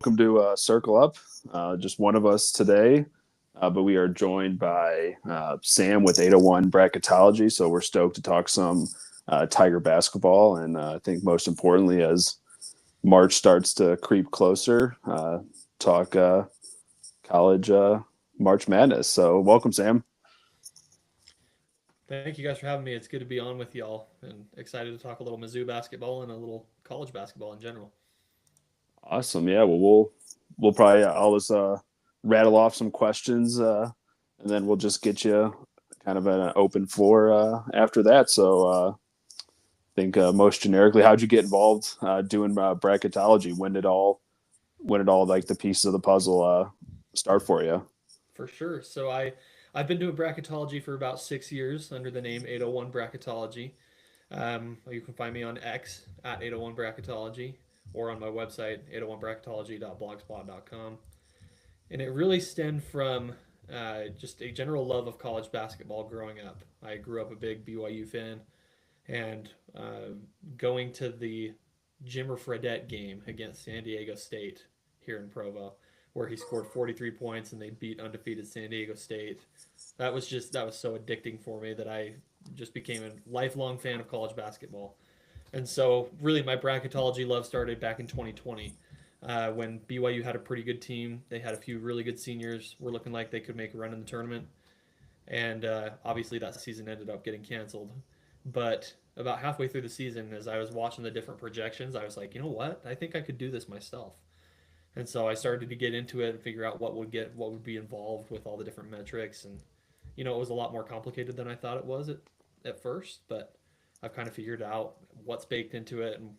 Welcome to Circle Up. Just one of us today, but we are joined by Sam with 801 Bracketology. So we're stoked to talk some Tiger basketball, and I think most importantly, as March starts to creep closer, talk college March Madness. So welcome, Sam. Thank you guys for having me. It's good to be on with y'all and excited to talk a little Mizzou basketball and a little college basketball in general. Awesome. Yeah. Well, we'll probably I'll just rattle off some questions, and then we'll just get you kind of an open floor after that. So think most generically, how'd you get involved doing bracketology? When did all like the pieces of the puzzle start for you? For sure. I've been doing bracketology for about 6 years under the name 801 Bracketology. You can find me on X at 801 Bracketology or on my website 801bracketology.blogspot.com. And it really stemmed from just a general love of college basketball growing up. I grew up a big BYU fan, and going to the Jimmer Fredette game against San Diego State here in Provo, where he scored 43 points and they beat undefeated San Diego State. That was so addicting for me that I just became a lifelong fan of college basketball. And so, really, my bracketology love started back in 2020 when BYU had a pretty good team. They had a few really good seniors. Were looking like they could make a run in the tournament, and obviously that season ended up getting canceled. But about halfway through the season, as I was watching the different projections, I was like, you know what? I think I could do this myself. And so I started to get into it and figure out what would be involved with all the different metrics. And it was a lot more complicated than I thought it was at first, but I've kind of figured out what's baked into it and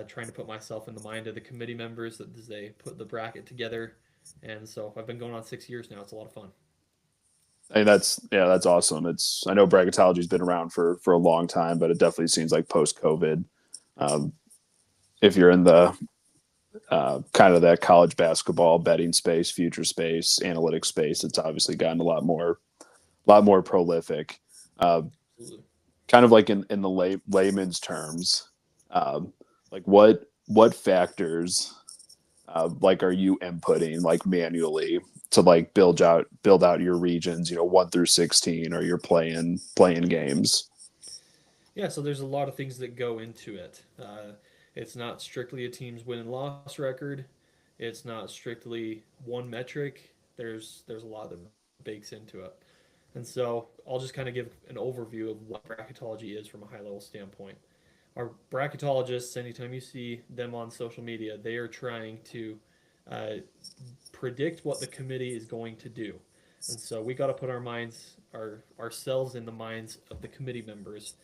trying to put myself in the mind of the committee members that as they put the bracket together. And so I've been going on 6 years now. It's a lot of fun. I mean, that's awesome. I know bracketology's been around for a long time, but it definitely seems like post COVID, um, if you're in the kind of that college basketball betting space, future space, analytics space, it's obviously gotten a lot more prolific. Uh, Absolutely. Kind of like in the layman's terms, um, like what factors like are you inputting like manually to like build out your regions, 1 through 16, or you're playing games? Yeah, so there's a lot of things that go into it. It's not strictly a team's win and loss record. It's not strictly one metric. There's a lot that bakes into it. And so I'll just kind of give an overview of what bracketology is from a high level standpoint. Our bracketologists, anytime you see them on social media, they are trying to uh, predict what the committee is going to do. And so we got to put ourselves in the minds of the committee members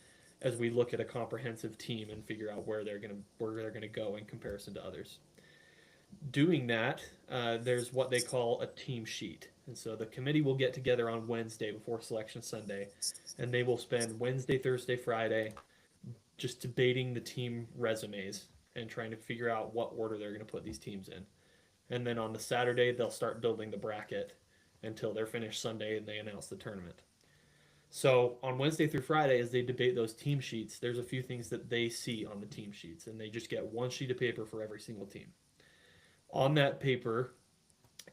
as we look at a comprehensive team and figure out where they're gonna go in comparison to others. Doing that, there's what they call a team sheet. And so the committee will get together on Wednesday before Selection Sunday, and they will spend Wednesday, Thursday, Friday just debating the team resumes and trying to figure out what order they're going to put these teams in. And then on the Saturday, they'll start building the bracket until they're finished Sunday and they announce the tournament. So on Wednesday through Friday, as they debate those team sheets, there's a few things that they see on the team sheets, and they just get one sheet of paper for every single team. On that paper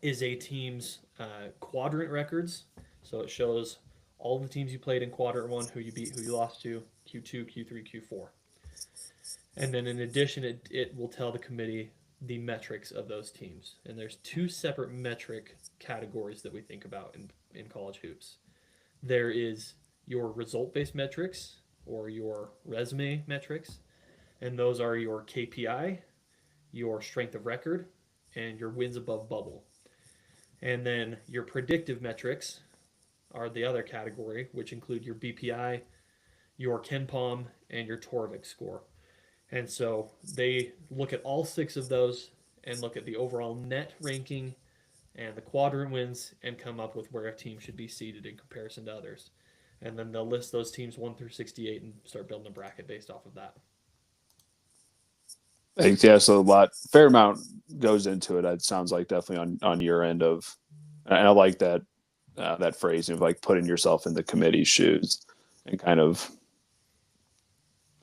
is a team's quadrant records. So it shows all the teams you played in quadrant one, who you beat, who you lost to, Q2, Q3, Q4. And then in addition, it will tell the committee the metrics of those teams. And there's two separate metric categories that we think about in college hoops. There is your result based metrics or your resume metrics, and those are your KPI, your strength of record, and your wins above bubble. And then your predictive metrics are the other category, which include your BPI, your KenPom, and your Torvik score. And so they look at all six of those and look at the overall net ranking and the quadrant wins and come up with where a team should be seated in comparison to others. And then they'll list those teams 1 through 68 and start building a bracket based off of that. Thanks. Yeah, so fair amount goes into it. It sounds like definitely on your end of, and I like that phrasing of like putting yourself in the committee's shoes and kind of,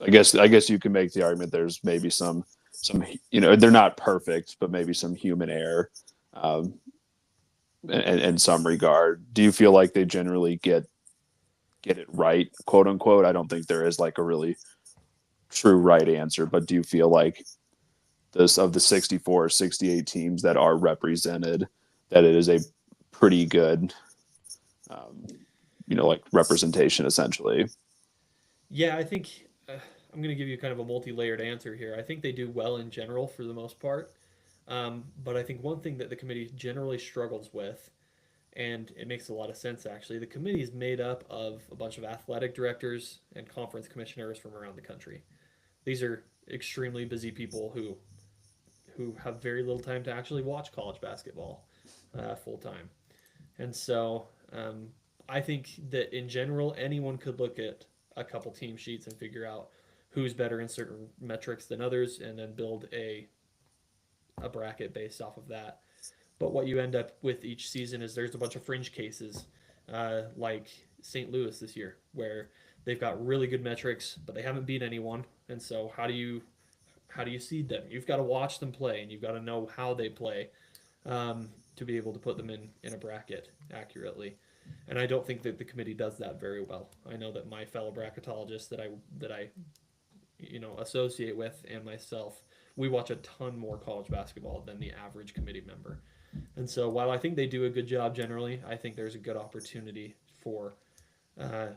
I guess you can make the argument there's maybe some some, they're not perfect, but maybe some human error in some regard. Do you feel like they generally get it right, quote unquote? I don't think there is like a really true right answer, but do you feel like this, of the 64, 68 teams that are represented, that it is a pretty good, like representation essentially? Yeah, I think I'm going to give you kind of a multi-layered answer here. I think they do well in general for the most part, but I think one thing that the committee generally struggles with, and it makes a lot of sense actually, the committee is made up of a bunch of athletic directors and conference commissioners from around the country. These are extremely busy people who have very little time to actually watch college basketball full time. And so I think that in general, anyone could look at a couple team sheets and figure out who's better in certain metrics than others, and then build a bracket based off of that. But what you end up with each season is there's a bunch of fringe cases, like St. Louis this year, where they've got really good metrics, but they haven't beat anyone. And so how do you seed them? You've got to watch them play, and you've got to know how they play to be able to put them in a bracket accurately. And I don't think that the committee does that very well. I know that my fellow bracketologists that I associate with and myself, we watch a ton more college basketball than the average committee member. And so while I think they do a good job generally, I think there's a good opportunity for. Uh,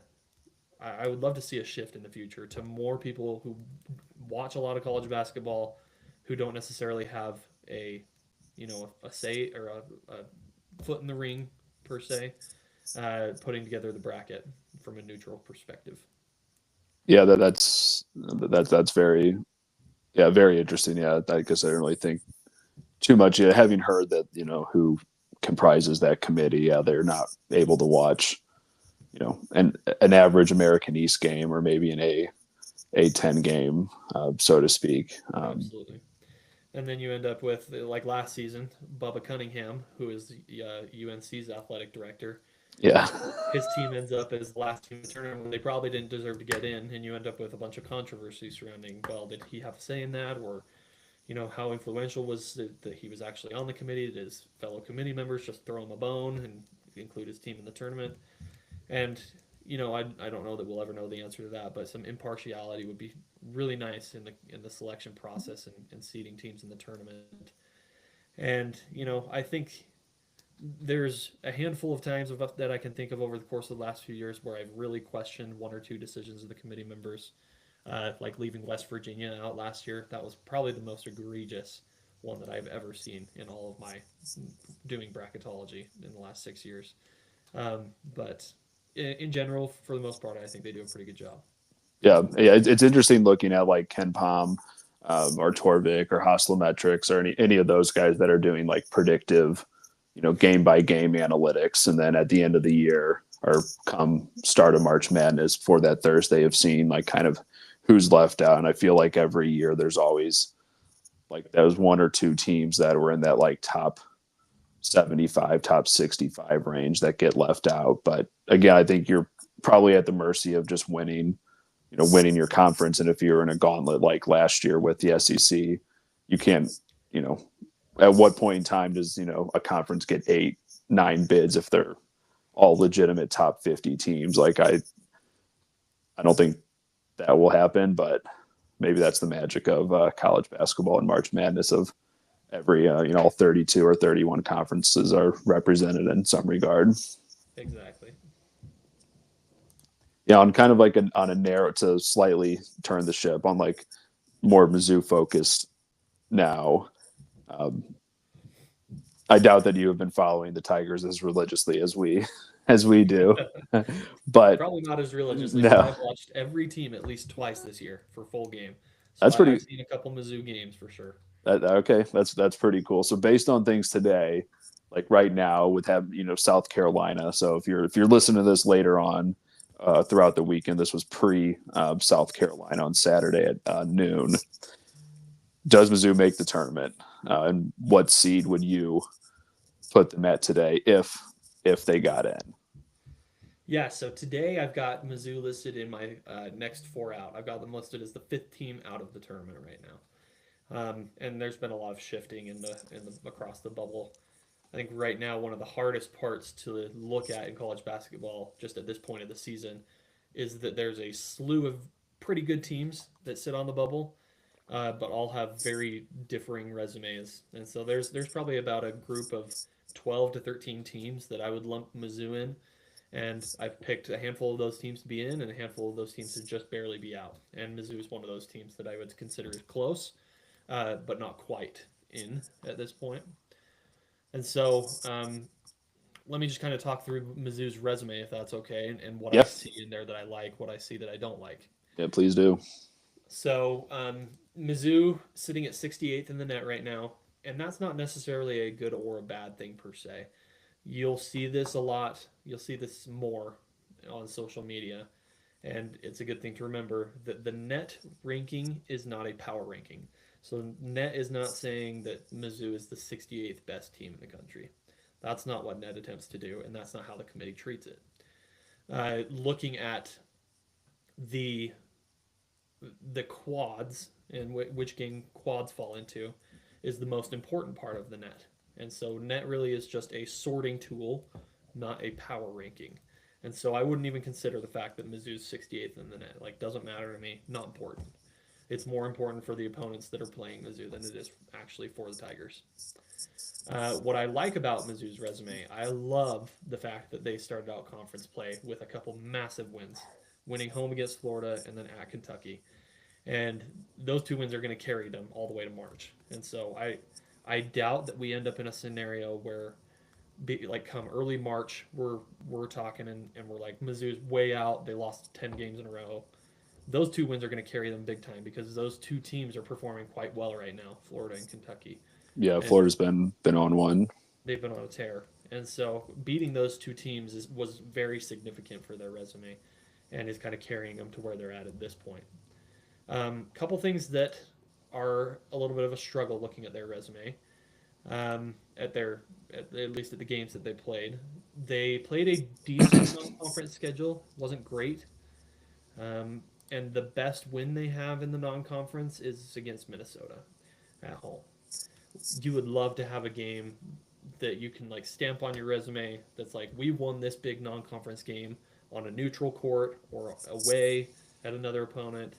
I would love to see a shift in the future to more people who watch a lot of college basketball, who don't necessarily have a say or a foot in the ring per se, putting together the bracket from a neutral perspective. Yeah, that's very, yeah, very interesting. Yeah, I guess I don't really think too much. Yeah, having heard that, who comprises that committee, yeah, they're not able to watch, an average American East game, or maybe an A10 game, so to speak. Absolutely. And then you end up with, like last season, Bubba Cunningham, who is UNC's athletic director. Yeah. His team ends up as the last team in the tournament when they probably didn't deserve to get in, and you end up with a bunch of controversy surrounding, well, did he have a say in that, or how influential was it that he was actually on the committee? Did his fellow committee members just throw him a bone and include his team in the tournament? And I don't know that we'll ever know the answer to that, but some impartiality would be really nice in the selection process and seeding teams in the tournament. And I think there's a handful of times that I can think of over the course of the last few years where I've really questioned one or two decisions of the committee members, like leaving West Virginia out last year. That was probably the most egregious one that I've ever seen in all of my doing bracketology in the last 6 years. But in general, for the most part, I think they do a pretty good job. Yeah. It's interesting looking at like Ken Palm, or Torvik or Hostlometrics, or any of those guys that are doing like predictive, game by game analytics, and then at the end of the year, or come start of March Madness for that Thursday, of seeing like kind of who's left out. And I feel like every year there's always like those one or two teams that were in that like top 75, top 65 range that get left out. But again, I think you're probably at the mercy of just winning your conference. And if you're in a gauntlet like last year with the SEC, you can't, at what point in time does, a conference get 8, 9 bids if they're all legitimate top 50 teams? Like I don't think that will happen, but maybe that's the magic of college basketball and March Madness, of every, all 32 or 31 conferences are represented in some regard. Exactly. Yeah, on kind of like on a narrow, to slightly turn the ship on like more Mizzou focused now. Um, I doubt that you have been following the Tigers as religiously as we do, but Probably not as religiously, but no, I've watched every team at least twice this year for full game. So that's I've pretty. seen a couple Mizzou games for sure. Okay, that's pretty cool. So based on things today, like right now, with South Carolina. So if you're listening to this later on, throughout the weekend, this was pre South Carolina on Saturday at noon. Does Mizzou make the tournament? And what seed would you put them at today if they got in? Yeah, so today I've got Mizzou listed in my next four out. I've got them listed as the fifth team out of the tournament right now. And there's been a lot of shifting in the across the bubble. I think right now one of the hardest parts to look at in college basketball, just at this point of the season, is that there's a slew of pretty good teams that sit on the bubble, but all have very differing resumes. And so there's probably about a group of 12 to 13 teams that I would lump Mizzou in, and I've picked a handful of those teams to be in and a handful of those teams to just barely be out. And Mizzou is one of those teams that I would consider close, but not quite in at this point. And so let me just kind of talk through Mizzou's resume, if that's okay, and what I Yep. see in there that I like, what I see that I don't like. Yeah, please do. So Mizzou sitting at 68th in the net right now, and that's not necessarily a good or a bad thing per se. You'll see this a lot. You'll see this more on social media, and it's a good thing to remember that the net ranking is not a power ranking. So net is not saying that Mizzou is the 68th best team in the country. That's not what net attempts to do, and that's not how the committee treats it. Looking at the the quads and which game quads fall into is the most important part of the net. And so net really is just a sorting tool, not a power ranking. And so I wouldn't even consider the fact that Mizzou's 68th in the net. Like, doesn't matter to me. Not important. It's more important for the opponents that are playing Mizzou than it is actually for the Tigers. What I like about Mizzou's resume, I love the fact that they started out conference play with a couple massive wins, winning home against Florida and then at Kentucky. And those two wins are going to carry them all the way to March. And so I doubt that we end up in a scenario where like come early March we're talking and we're like Mizzou's way out. They lost 10 games in a row. Those two wins are going to carry them big time because those two teams are performing quite well right now, Florida and Kentucky. Yeah, And Florida's been on one. they've been on a tear. And so beating those two teams was very significant for their resume and is kind of carrying them to where they're at this point. Couple things that are a little bit of a struggle looking at their resume. At least at the games that they played, they played a decent non-conference schedule. Wasn't great, and the best win they have in the non-conference is against Minnesota at home. You would love to have a game that you can like stamp on your resume that's like we won this big non-conference game on a neutral court or away at another opponent.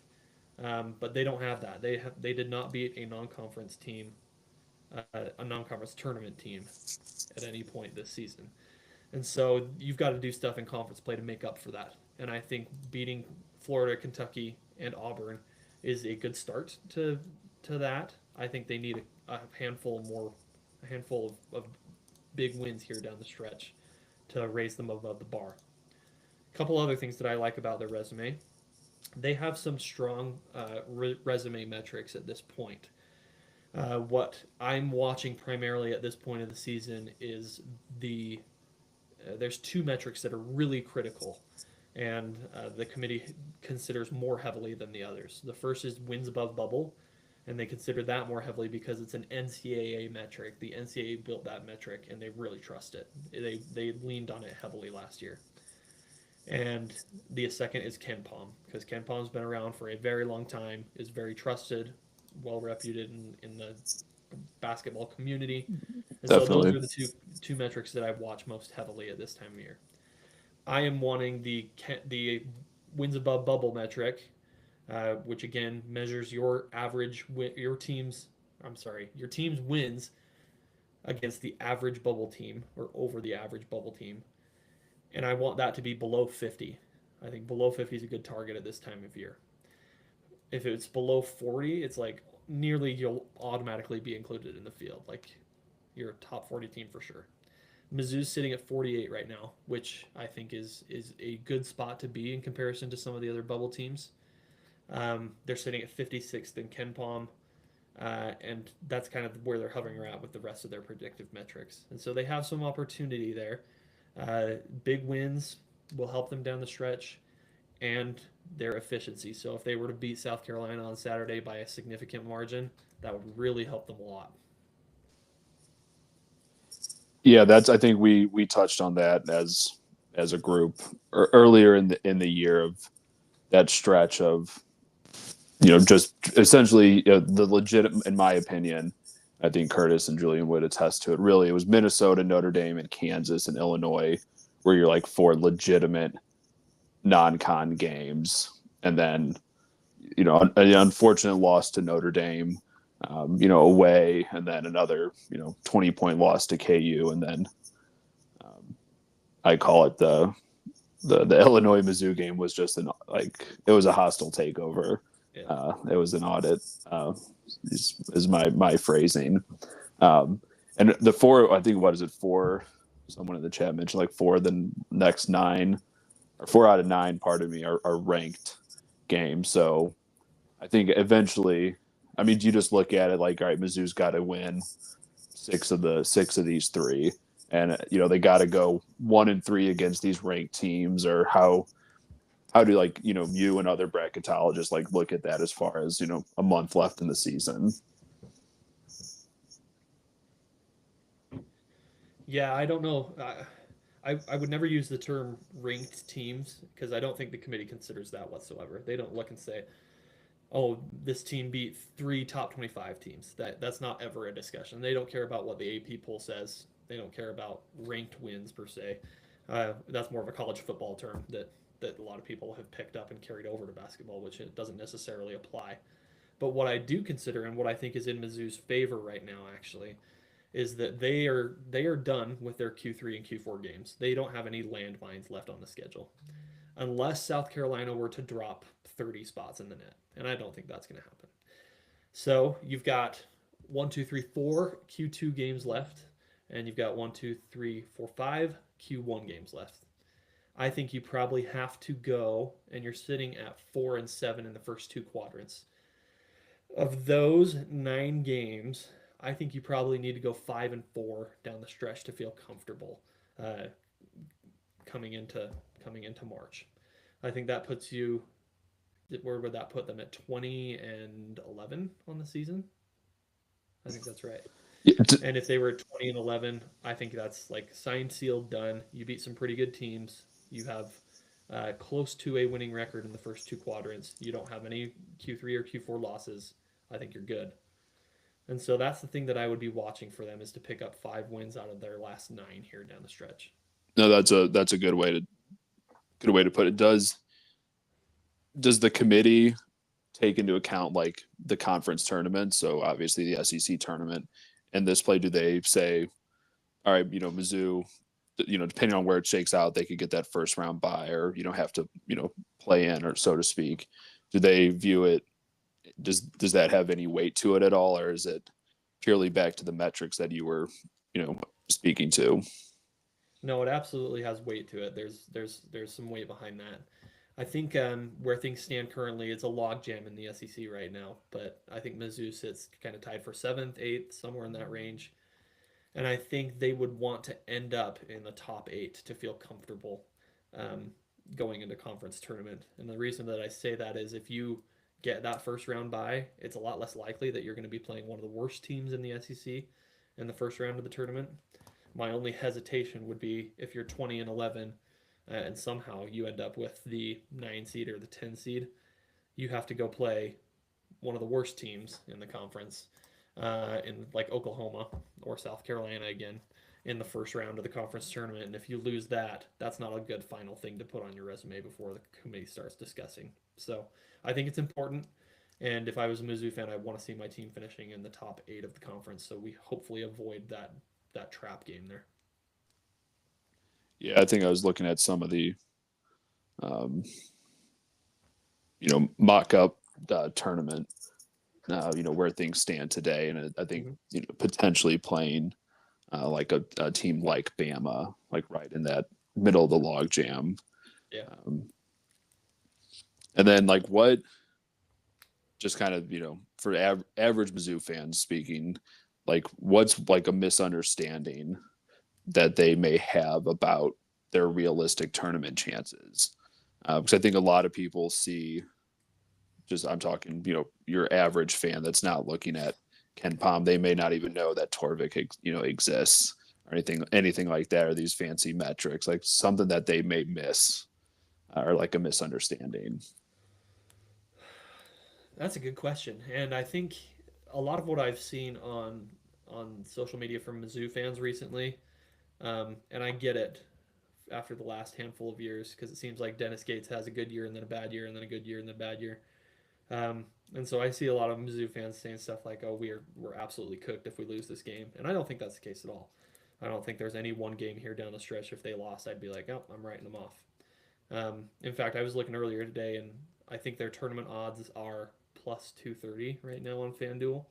But they don't have that. They did not beat a non-conference team, a non-conference tournament team, at any point this season. And so you've got to do stuff in conference play to make up for that. And I think beating Florida, Kentucky, and Auburn is a good start to that. I think they need a handful of big wins here down the stretch to raise them above the bar. A couple other things that I like about their resume. They have some strong resume metrics at this point. What I'm watching primarily at this point of the season is there's two metrics that are really critical, and the committee considers more heavily than the others. The first is wins above bubble, and they consider that more heavily because it's an NCAA metric. The NCAA built that metric, and they really trust it. They leaned on it heavily last year. And the second is KenPom, because KenPom's been around for a very long time, is very trusted, well reputed in the basketball community. And Definitely. so those are the two metrics that I watch most heavily at this time of year. I am wanting the wins above bubble metric, which again measures your team's wins against the average bubble team or over the average bubble team. And I want that to be below 50. I think below 50 is a good target at this time of year. If it's below 40, it's like nearly you'll automatically be included in the field. Like you're a top 40 team for sure. Mizzou's sitting at 48 right now, which I think is a good spot to be in comparison to some of the other bubble teams. They're sitting at 56th in KenPom, and that's kind of where they're hovering around with the rest of their predictive metrics. And so they have some opportunity there. Big wins will help them down the stretch, and their efficiency. So if they were to beat South Carolina on Saturday by a significant margin, that would really help them a lot. Yeah, I think we touched on that as a group earlier in the year of that stretch of just essentially the legitimate, in my opinion, I think Curtis and Julian would attest to it. Really, it was Minnesota, Notre Dame, and Kansas and Illinois where you're like four legitimate non-con games. And then, an unfortunate loss to Notre Dame, away, and then another, 20-point loss to KU. And then I call it the Illinois Mizzou game was just it was a hostile takeover. Yeah. It was an audit, is my phrasing. And the four, I think, what is it, four? Someone in the chat mentioned like four of the next 9, or 4 out of 9, pardon me, are ranked games. So I think eventually, do you just look at it like, all right, Mizzou's got to win 6 of these 3, and they got to go 1-3 against these ranked teams, or how do you and other bracketologists look at that as far as a month left in the season? Yeah, I don't know. I would never use the term ranked teams because I don't think the committee considers that whatsoever. They don't look and say, "Oh, this team beat 3 top 25 teams." That's not ever a discussion. They don't care about what the AP poll says. They don't care about ranked wins per se. That's more of a college football term that a lot of people have picked up and carried over to basketball, which it doesn't necessarily apply. But what I do consider, and what I think is in Mizzou's favor right now, actually, is that they are done with their Q3 and Q4 games. They don't have any landmines left on the schedule, unless South Carolina were to drop 30 spots in the net, and I don't think that's going to happen. So you've got 1, 2, 3, 4 Q2 games left, and you've got 1, 2, 3, 4, 5 Q1 games left. I think you probably have to go, and you're sitting at 4 and 7 in the first 2 quadrants. Of those 9 games, I think you probably need to go 5 and 4 down the stretch to feel comfortable coming into March. I think that puts you. Where would that put them at 20 and 11 on the season? I think that's right. Yeah, and if they were 20 and 11, I think that's signed, sealed, done. You beat some pretty good teams. You have close to a winning record in the first 2 quadrants. You don't have any Q3 or Q4 losses. I think you're good. And so that's the thing that I would be watching for them, is to pick up 5 wins out of their last 9 here down the stretch. No, that's a good way to put it. Does the committee take into account the conference tournament? So obviously the SEC tournament and this play, do they say, all right, Mizzou, depending on where it shakes out, they could get that first round bye, or have to play in, or so to speak? Do they view it? Does that have any weight to it at all, or is it purely back to the metrics that you were speaking to? No, it absolutely has weight to it. There's some weight behind that. I think where things stand currently, it's a logjam in the SEC right now. But I think Mizzou sits kind of tied for 7th, 8th, somewhere in that range. And I think they would want to end up in the top 8 to feel comfortable going into conference tournament. And the reason that I say that is, if you get that first round bye, it's a lot less likely that you're going to be playing one of the worst teams in the SEC in the first round of the tournament. My only hesitation would be if you're 20 and 11 and somehow you end up with the 9 seed or the 10 seed, you have to go play one of the worst teams in the conference, in Oklahoma or South Carolina again, in the first round of the conference tournament. And if you lose that, that's not a good final thing to put on your resume before the committee starts discussing. So I think it's important. And if I was a Mizzou fan, I want to see my team finishing in the top 8 of the conference, so we hopefully avoid that trap game there. Yeah, I think I was looking at some of the, mock-up tournament, where things stand today, and I think potentially playing a team like Bama, right in that middle of the log jam. Yeah. And then what, just kind of for average Mizzou fans speaking, what's a misunderstanding that they may have about their realistic tournament chances? Because I think a lot of people see, I'm talking, your average fan that's not looking at Ken Pom, they may not even know that Torvik, exists, or anything like that, or these fancy metrics, something that they may miss, or a misunderstanding. That's a good question, and I think a lot of what I've seen on social media from Mizzou fans recently, and I get it after the last handful of years because it seems like Dennis Gates has a good year and then a bad year and then a good year and then a bad year. And so I see a lot of Mizzou fans saying stuff like, "Oh, we're absolutely cooked if we lose this game," and I don't think that's the case at all. I don't think there's any one game here down the stretch if they lost I'd be like, "Oh, I'm writing them off." In fact, I was looking earlier today, and I think their tournament odds are plus 230 right now on FanDuel.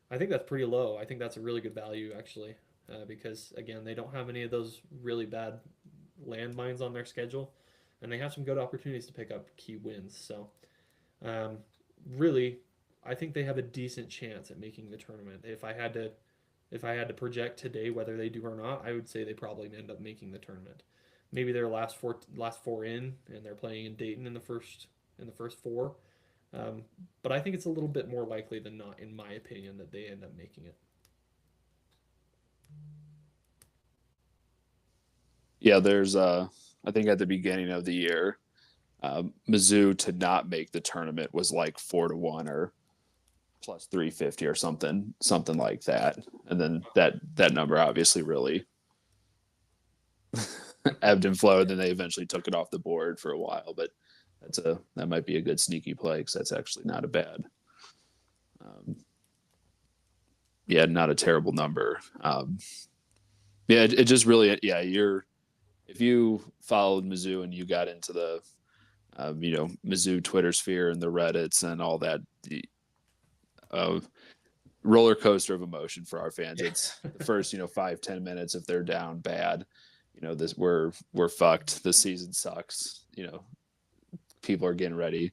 I think that's pretty low. I think that's a really good value actually, because again, they don't have any of those really bad landmines on their schedule, and they have some good opportunities to pick up key wins. So, um, really, I think they have a decent chance at making the tournament. If I had to project today whether they do or not, I would say they probably end up making the tournament. Maybe their last four in, and they're playing in Dayton in the first four. But I think it's a little bit more likely than not, in my opinion, that they end up making it. Yeah, there's I think at the beginning of the year, Mizzou to not make the tournament was like 4-1 or plus 350 or something like that. And then that number obviously really ebbed and flowed. Then they eventually took it off the board for a while, but that might be a good sneaky play because that's actually not a bad, um, yeah, not a terrible number. Yeah, it just really, yeah, if you followed Mizzou and you got into the Mizzou Twitter sphere and the Reddits and all that, the uh, roller coaster of emotion for our fans. It's the first 5-10 minutes. If they're down bad, this we're fucked. The season sucks. People are getting ready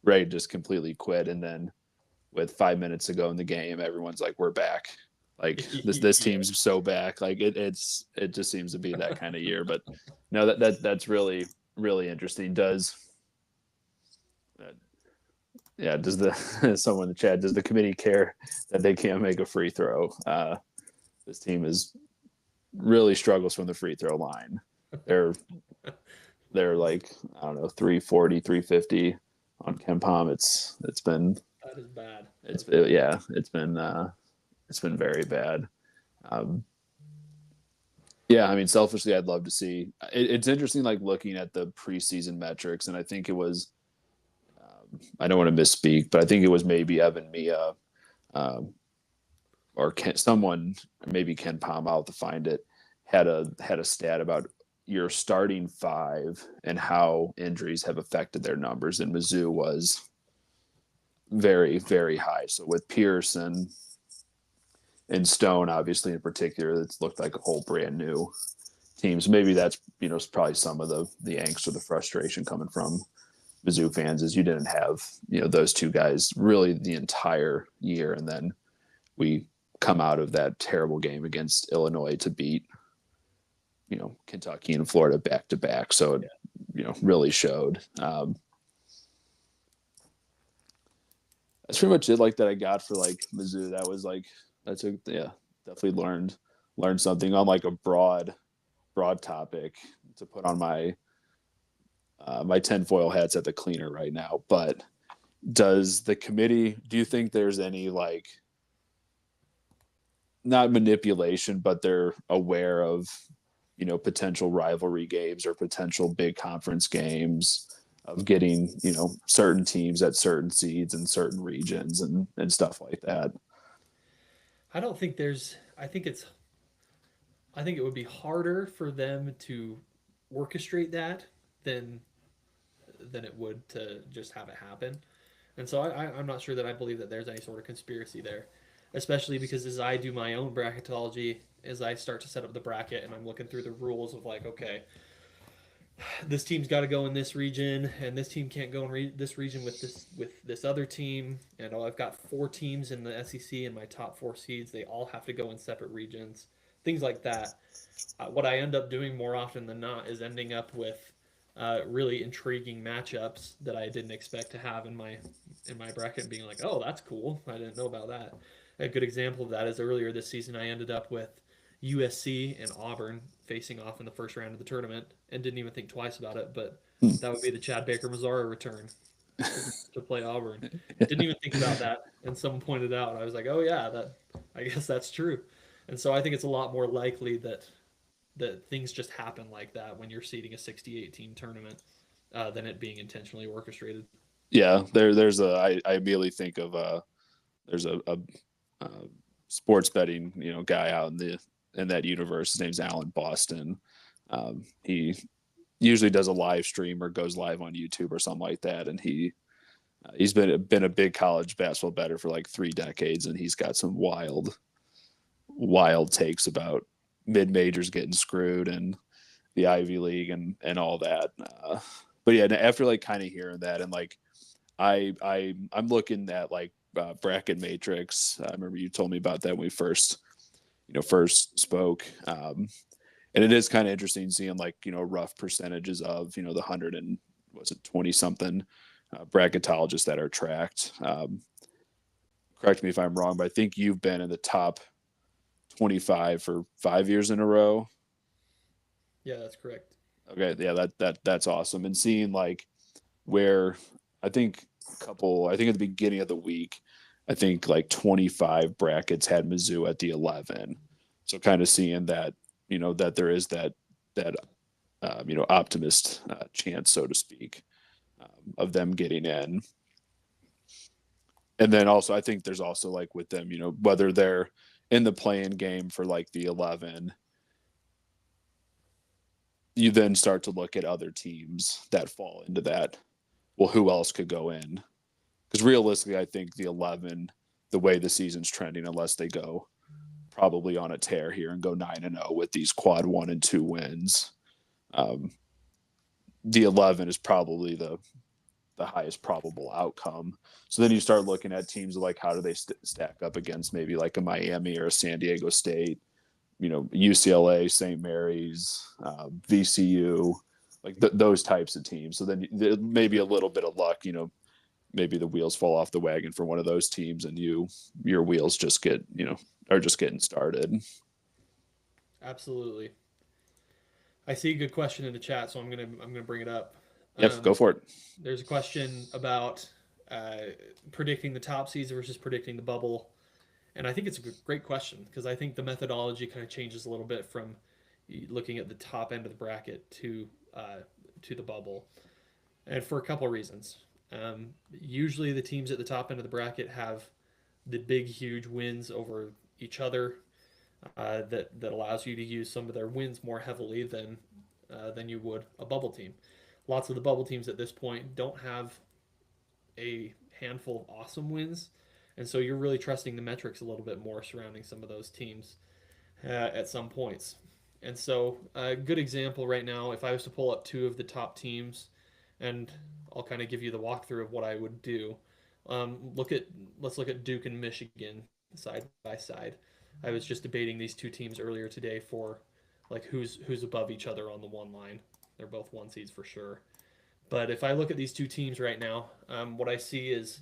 to just completely quit, and then with 5 minutes to go in the game, everyone's like, we're back. Like this Yeah. team's so back. Like it just seems to be that kind of year. But no, that's really really interesting. Does the someone in the chat, does the committee care that they can't make a free throw? This team is really struggles from the free throw line. They're like, I don't know, 340, 350 on KenPom. It's been That is bad. it's been very bad. Um, yeah, I mean, selfishly, I'd love to see. It's interesting, like looking at the preseason metrics, and I think it was. I don't want to misspeak, but I think it was maybe Evan Mia, um, or someone, maybe Ken Palm. I'll have to find it. Had a stat about your starting five and how injuries have affected their numbers, and Mizzou was very very high. So with Pearson and Stone, obviously in particular, it's looked like a whole brand new team. So maybe that's probably some of the angst or the frustration coming from Mizzou fans is you didn't have those two guys really the entire year, and then we come out of that terrible game against Illinois to beat Kentucky and Florida back to back. So it really showed. That's pretty much it. Like that I got for like Mizzou. That was like definitely learned something on like a broad topic to put on my tinfoil hats at the cleaner right now. But do you think there's any like not manipulation, but they're aware of potential rivalry games or potential big conference games of getting certain teams at certain seeds in certain regions and stuff like that? I don't think there's. I think it would be harder for them to orchestrate that than than it would to just have it happen. And so I'm not sure that I believe that there's any sort of conspiracy there, especially because as I do my own bracketology, as I start to set up the bracket and I'm looking through the rules of like, okay, this team's got to go in this region, and this team can't go in this region with this other team, and I've got four teams in the SEC and my top four seeds. They all have to go in separate regions, things like that. What I end up doing more often than not is ending up with really intriguing matchups that I didn't expect to have in my bracket, being like, oh, that's cool. I didn't know about that. A good example of that is earlier this season I ended up with USC and Auburn facing off in the first round of the tournament, and didn't even think twice about it. But that would be the Chad Baker Mazzara return. to play Auburn. Didn't even think about that, and someone pointed out. I was like, oh yeah, that I guess that's true. And so I think it's a lot more likely that things just happen like that when you're seeding a 68 team tournament than it being intentionally orchestrated. Yeah, there's I immediately think of there's a sports betting guy out in that universe. His name's Alan Boston. He usually does a live stream or goes live on YouTube or something like that, and he's been a big college basketball bettor for like 3 decades, and he's got some wild takes about mid majors getting screwed and the Ivy League and all that. But yeah, after like kind of hearing that and like I'm looking at like bracket matrix. I remember you told me about that when we first spoke. And it is kind of interesting seeing like rough percentages of the 100 and was it 20 something bracketologists that are tracked. Correct me if I'm wrong, but I think you've been in the top 25 for 5 years in a row. Yeah, that's correct. Okay, yeah, that's awesome. And seeing like where I think I think at the beginning of the week, I think like 25 brackets had Mizzou at the 11. So kind of seeing that that there is that optimist chance, so to speak, of them getting in. And then also I think there's also like with them, whether they're in the playing game for like the 11, you then start to look at other teams that fall into that. Well, who else could go in? Because realistically, I think the 11, the way the season's trending, unless they go probably on a tear here and go 9-0 with these quad 1 and 2 wins, the 11 is probably the highest probable outcome. So then you start looking at teams like how do they stack up against maybe like a Miami or a San Diego State, UCLA, St. Mary's, VCU, like those types of teams. So then maybe a little bit of luck, maybe the wheels fall off the wagon for one of those teams and your wheels just are just getting started. Absolutely. I see a good question in the chat, so I'm gonna bring it up. Yep, go for it. There's a question about predicting the top seeds versus predicting the bubble, and I think it's a great question because I think the methodology kind of changes a little bit from looking at the top end of the bracket to the bubble, and for a couple of reasons. Usually, the teams at the top end of the bracket have the big, huge wins over each other that allows you to use some of their wins more heavily than you would a bubble team. Lots of the bubble teams at this point don't have a handful of awesome wins, and so you're really trusting the metrics a little bit more surrounding some of those teams at some points. And so, a good example right now, if I was to pull up two of the top teams, and I'll kind of give you the walkthrough of what I would do. Let's look at Duke and Michigan side by side. I was just debating these two teams earlier today for like who's above each other on the one line. They're both one seeds for sure. But if I look at these two teams right now, what I see is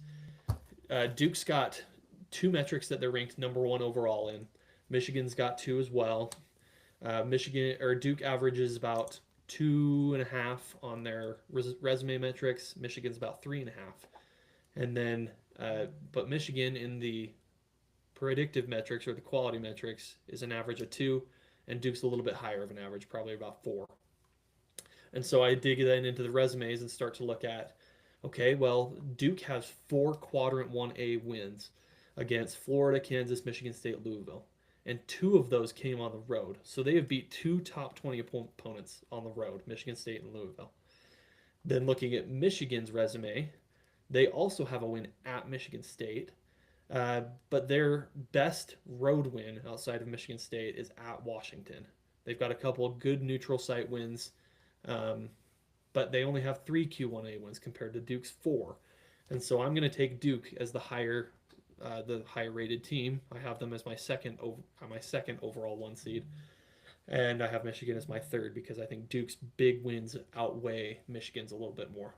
Duke's got two metrics that they're ranked number one overall in. Michigan's got two as well. Michigan or Duke averages about 2.5 on their resume metrics. Michigan's about 3.5, and then but Michigan in the predictive metrics or the quality metrics is an average of 2, and Duke's a little bit higher of an average, probably about 4. And so I dig then into the resumes and start to look at, okay, well, Duke has 4 quadrant 1A wins against Florida, Kansas, Michigan State, Louisville. And 2 of those came on the road. So they have beat 2 top 20 opponents on the road, Michigan State and Louisville. Then looking at Michigan's resume, they also have a win at Michigan State. But their best road win outside of Michigan State is at Washington. They've got a couple of good neutral site wins, but they only have 3 Q1A wins compared to Duke's 4. And so I'm going to take Duke as the higher rated team. I have them as my second overall 1 seed, and I have Michigan as my third because I think Duke's big wins outweigh Michigan's a little bit more.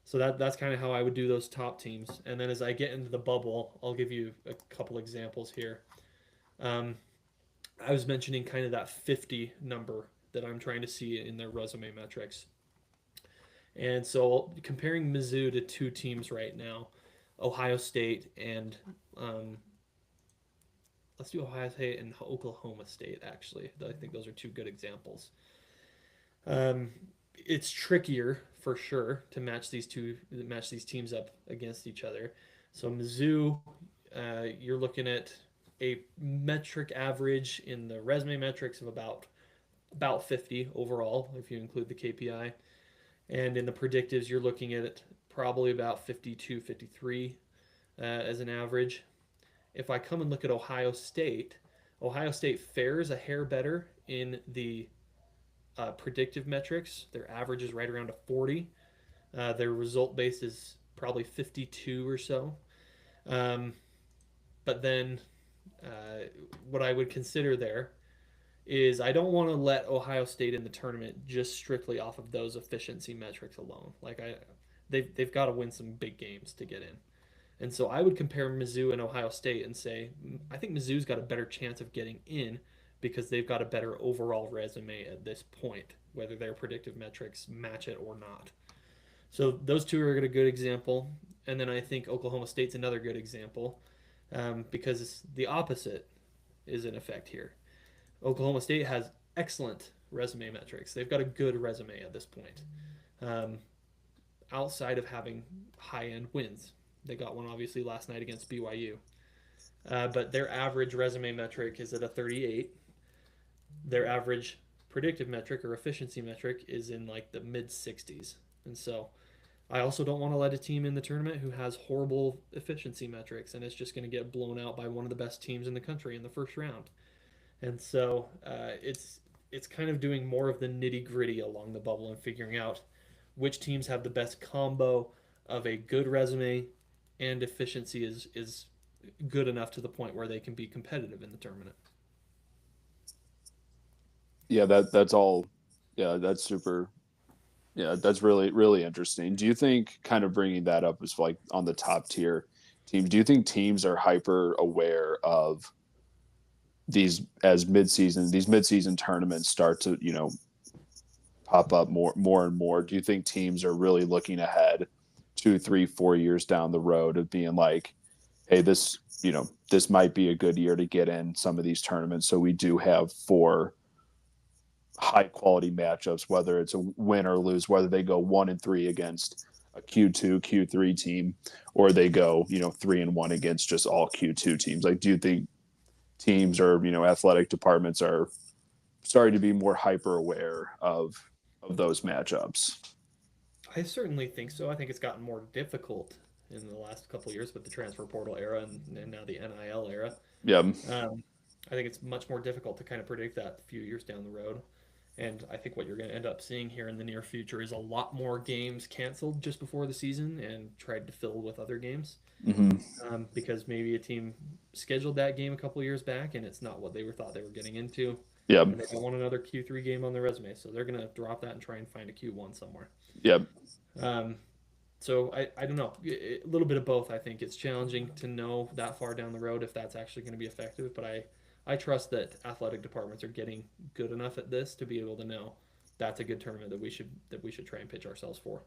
So that's kind of how I would do those top teams. And then as I get into the bubble, I'll give you a couple examples here. I was mentioning kind of that 50 number that I'm trying to see in their resume metrics. And so comparing Mizzou to two teams right now, Ohio State and um, let's do Ohio State and Oklahoma State. Actually, I think those are two good examples. Um, it's trickier for sure to match these teams up against each other. So Mizzou, you're looking at a metric average in the resume metrics of about 50 overall if you include the KPI, and in the predictives you're looking at probably about 52, 53 as an average. If I come and look at Ohio State fares a hair better in the predictive metrics. Their average is right around a 40. Their result base is probably 52 or so. Um, but then what I would consider there is I don't want to let Ohio State in the tournament just strictly off of those efficiency metrics alone. They've got to win some big games to get in. And so I would compare Mizzou and Ohio State and say, I think Mizzou's got a better chance of getting in because they've got a better overall resume at this point, whether their predictive metrics match it or not. So those two are a good example. And then I think Oklahoma State's another good example because the opposite is in effect here. Oklahoma State has excellent resume metrics. They've got a good resume at this point, um, outside of having high end wins. They got one obviously last night against BYU. But their average resume metric is at a 38. Their average predictive metric or efficiency metric is in like the mid 60s. And so I also don't want to let a team in the tournament who has horrible efficiency metrics and it's just going to get blown out by one of the best teams in the country in the first round. And so it's kind of doing more of the nitty gritty along the bubble and figuring out which teams have the best combo of a good resume and efficiency is good enough to the point where they can be competitive in the tournament. Yeah, that's all. Yeah, that's super. Yeah, that's really interesting. Do you think kind of bringing that up is like on the top tier teams? Do you think teams are hyper aware of these midseason tournaments start to pop up more and more? Do you think teams are really looking ahead 2, 3, 4 years down the road of being like, hey, this might be a good year to get in some of these tournaments, so we do have four high quality matchups, whether it's a win or lose, whether they go 1-3 against a Q2, Q3 team, or they go, 3-1 against just all Q2 teams. Like, do you think teams or, athletic departments are starting to be more hyper aware of those matchups? I certainly think so. I think it's gotten more difficult in the last couple of years with the transfer portal era and now the NIL era. Yeah. Um, I think it's much more difficult to kind of predict that a few years down the road. And I think what you're going to end up seeing here in the near future is a lot more games canceled just before the season and tried to fill with other games. Mm-hmm. Because maybe a team scheduled that game a couple of years back and it's not what they were thought they were getting into. Yep. And they don't want another Q3 game on their resume. So they're going to drop that and try and find a Q1 somewhere. Yep. Um, so I don't know. A little bit of both. I think it's challenging to know that far down the road if that's actually going to be effective. But I trust that athletic departments are getting good enough at this to be able to know that's a good tournament that we should try and pitch ourselves for.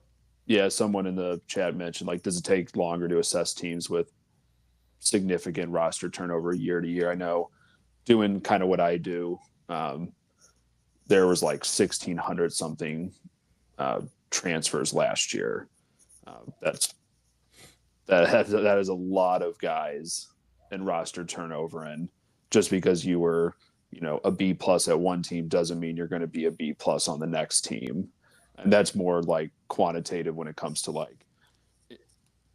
Yeah. Someone in the chat mentioned, like, does it take longer to assess teams with significant roster turnover year to year? I know doing kind of what I do, there was like 1,600 something transfers last year. That is a lot of guys and roster turnover, and just because you were a B plus at one team doesn't mean you're going to be a B plus on the next team, and that's more like quantitative when it comes to like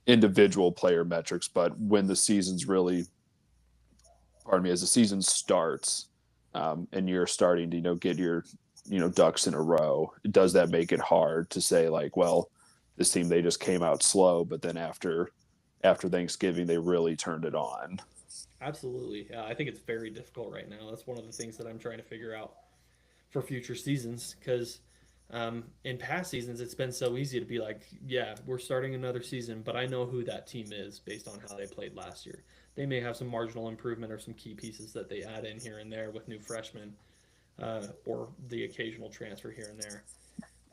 individual player metrics. But when the season's really, pardon me, as the season starts, and you're starting to get your ducks in a row, does that make it hard to say like, well, this team, they just came out slow, but then after Thanksgiving they really turned it on? Absolutely. Yeah, I think it's very difficult right now. That's one of the things that I'm trying to figure out for future seasons because in past seasons it's been so easy to be like, yeah, we're starting another season, but I know who that team is based on how they played last year. They may have some marginal improvement or some key pieces that they add in here and there with new freshmen or the occasional transfer here and there.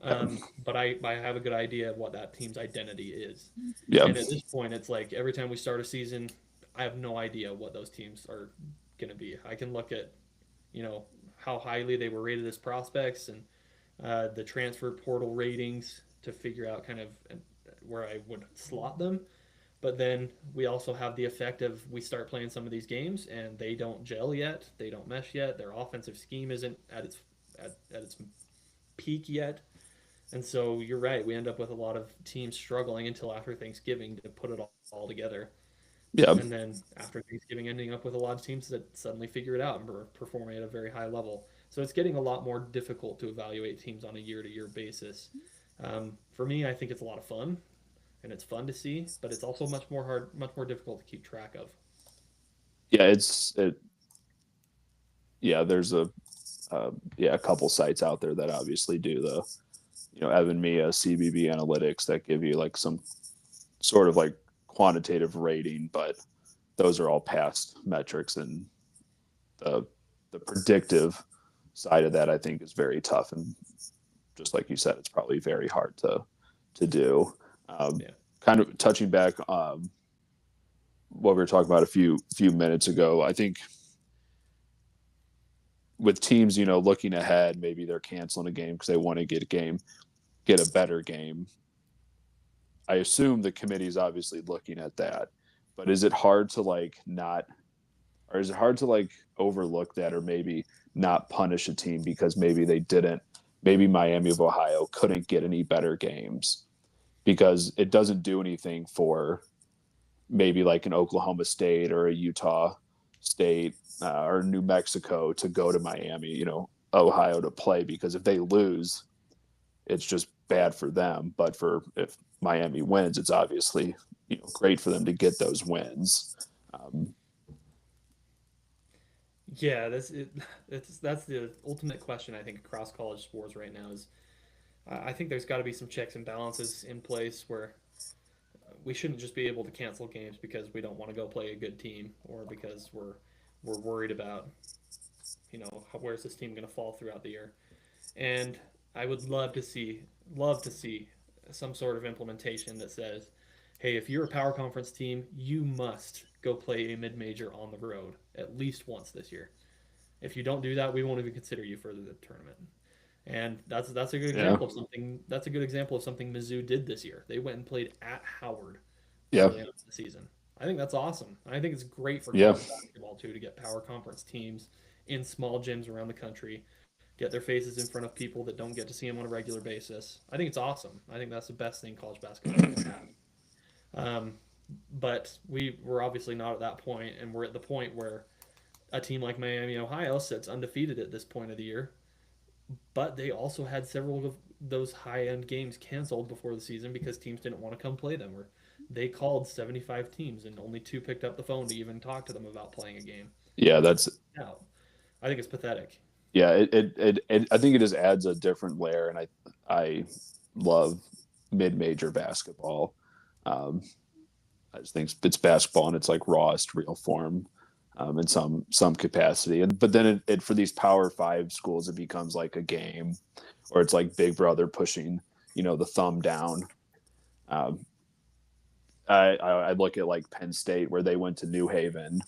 But I have a good idea of what that team's identity is. Yeah. And at this point, it's like every time we start a season, I have no idea what those teams are going to be. I can look at, how highly they were rated as prospects and the transfer portal ratings to figure out kind of where I would slot them. But then we also have the effect of we start playing some of these games and they don't gel yet, they don't mesh yet, their offensive scheme isn't at its peak yet. And so you're right, we end up with a lot of teams struggling until after Thanksgiving to put it all together. Yeah. And then after Thanksgiving, ending up with a lot of teams that suddenly figure it out and are performing at a very high level. So it's getting a lot more difficult to evaluate teams on a year-to-year basis. For me, I think it's a lot of fun, and it's fun to see, but it's also much more difficult to keep track of. Yeah. Yeah. There's a couple sites out there that obviously do the, Evan Mia, CBB analytics that give you like some sort of like quantitative rating, but those are all past metrics, and the predictive side of that I think is very tough, and just like you said, it's probably very hard to do. Yeah. Kind of touching back what we were talking about a few minutes ago, I think with teams, looking ahead, maybe they're canceling a game because they want to get a better game. I assume the committee is obviously looking at that, but is it hard to like not, or is it hard to like overlook that, or maybe not punish a team because maybe they didn't, maybe Miami of Ohio couldn't get any better games because it doesn't do anything for maybe like an Oklahoma State or a Utah State or New Mexico to go to Miami, Ohio to play, because if they lose, it's just bad for them. But if Miami wins, it's obviously great for them to get those wins. Um, Yeah, that's the ultimate question I think across college sports right now is I think there's got to be some checks and balances in place where we shouldn't just be able to cancel games because we don't want to go play a good team or because we're worried about where's this team going to fall throughout the year. And I would love to see some sort of implementation that says, hey, if you're a power conference team, you must go play a mid-major on the road at least once this year. If you don't do that, we won't even consider you for the tournament. And that's a good yeah, example of something. That's a good example of something Mizzou did this year. They went and played at Howard yeah, early on in the season. I think that's awesome. I think it's great for yeah, college basketball too to get power conference teams in small gyms around the country, get their faces in front of people that don't get to see them on a regular basis. I think it's awesome. I think that's the best thing college basketball can have. But we're obviously not at that point, and we're at the point where a team like Miami, Ohio, sits undefeated at this point of the year, but they also had several of those high end games canceled before the season because teams didn't want to come play them. Or they called 75 teams and only two picked up the phone to even talk to them about playing a game. yeah. And That's out. I think it's pathetic. yeah. I think it just adds a different layer, and I love mid major basketball. Um, I just think it's basketball and it's like rawest real form, in some capacity. And but then it for these Power Five schools, it becomes like a game, or it's like Big Brother pushing the thumb down. Um, I look at like Penn State, where they went to New Haven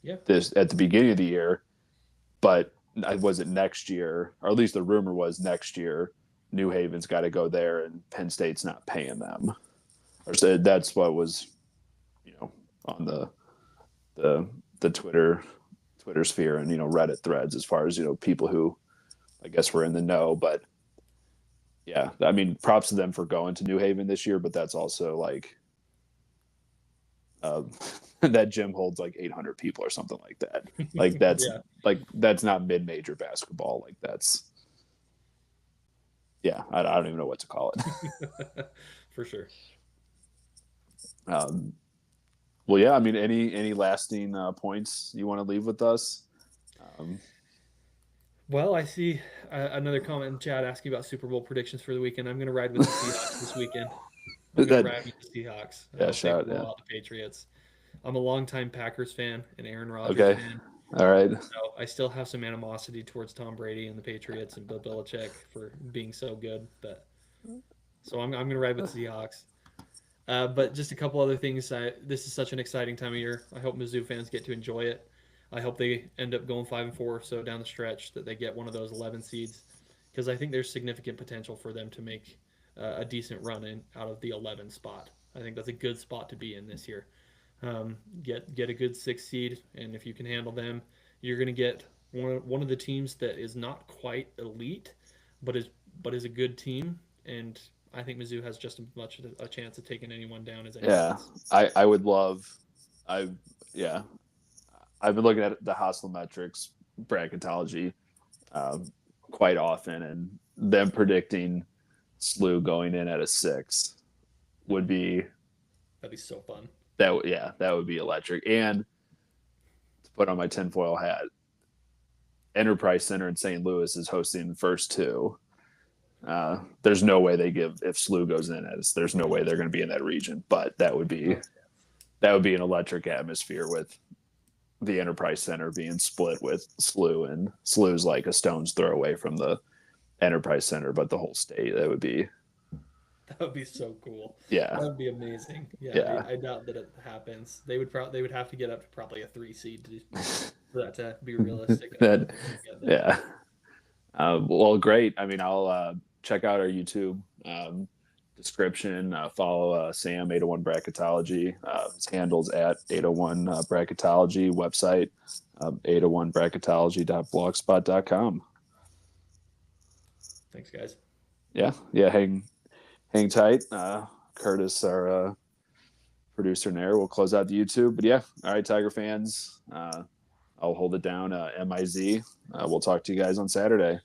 Yeah. this at the beginning of the year, but was it next year, or at least the rumor was next year, New Haven's got to go there, and Penn State's not paying them. Or so that's what was on the the Twitter sphere and Reddit threads, as far as people who I guess were in the know. But yeah, I mean, props to them for going to New Haven this year, but that's also like uh, that gym holds like 800 people or something like that. Like that's Yeah. like that's not mid-major basketball. Like that's yeah, I don't even know what to call it. For sure. um, well, yeah, I mean, any lasting points you want to leave with us? Um, Well, I see another comment in chat asking about Super Bowl predictions for the weekend. I'm going to ride with the Seahawks this weekend. I'm going to that ride with the Seahawks. I yeah, don't think shout we'll yeah. blow out the Patriots. I'm a longtime Packers fan, an Aaron Rodgers Okay, fan. all right. So I still have some animosity towards Tom Brady and the Patriots and Bill Belichick for being so good. But So I'm going to ride with Seahawks. But just a couple other things. This is such an exciting time of year. I hope Mizzou fans get to enjoy it. I hope they end up going 5-4 so down the stretch that they get one of those 11 seeds, because I think there's significant potential for them to make a decent run in out of the 11 spot. I think that's a good spot to be in this year. Get a good 6 seed, and if you can handle them, you're going to get one of the teams that is not quite elite, but is a good team, and I think Mizzou has just as much a chance of taking anyone down as anyone Yeah, else. I would love. I yeah, I've been looking at the Hostlemetrics bracketology quite often, and them predicting SLU going in at a 6 would be That'd be so fun. that. Yeah, that would be electric. And to put on my tinfoil hat, Enterprise Center in St. Louis is hosting the first two. There's no way they give if SLU goes in as there's no way they're going to be in that region. But that would be an electric atmosphere with the Enterprise Center being split with SLU, and SLU's like a stone's throw away from the Enterprise Center, but the whole state. That would be so cool. yeah, That would be amazing. Yeah, yeah. I doubt that it happens. They would have to get up to probably a 3 seed for that to be realistic. That yeah. Well, great. I mean, I'll check out our YouTube description. Follow Sam 801 Bracketology. His handles at 801 Bracketology, website 801bracketology.blogspot.com. Thanks, guys. Yeah, hang tight. Curtis, our producer there, will close out the YouTube. But yeah, all right, Tiger fans. I'll hold it down. MIZ. We'll talk to you guys on Saturday.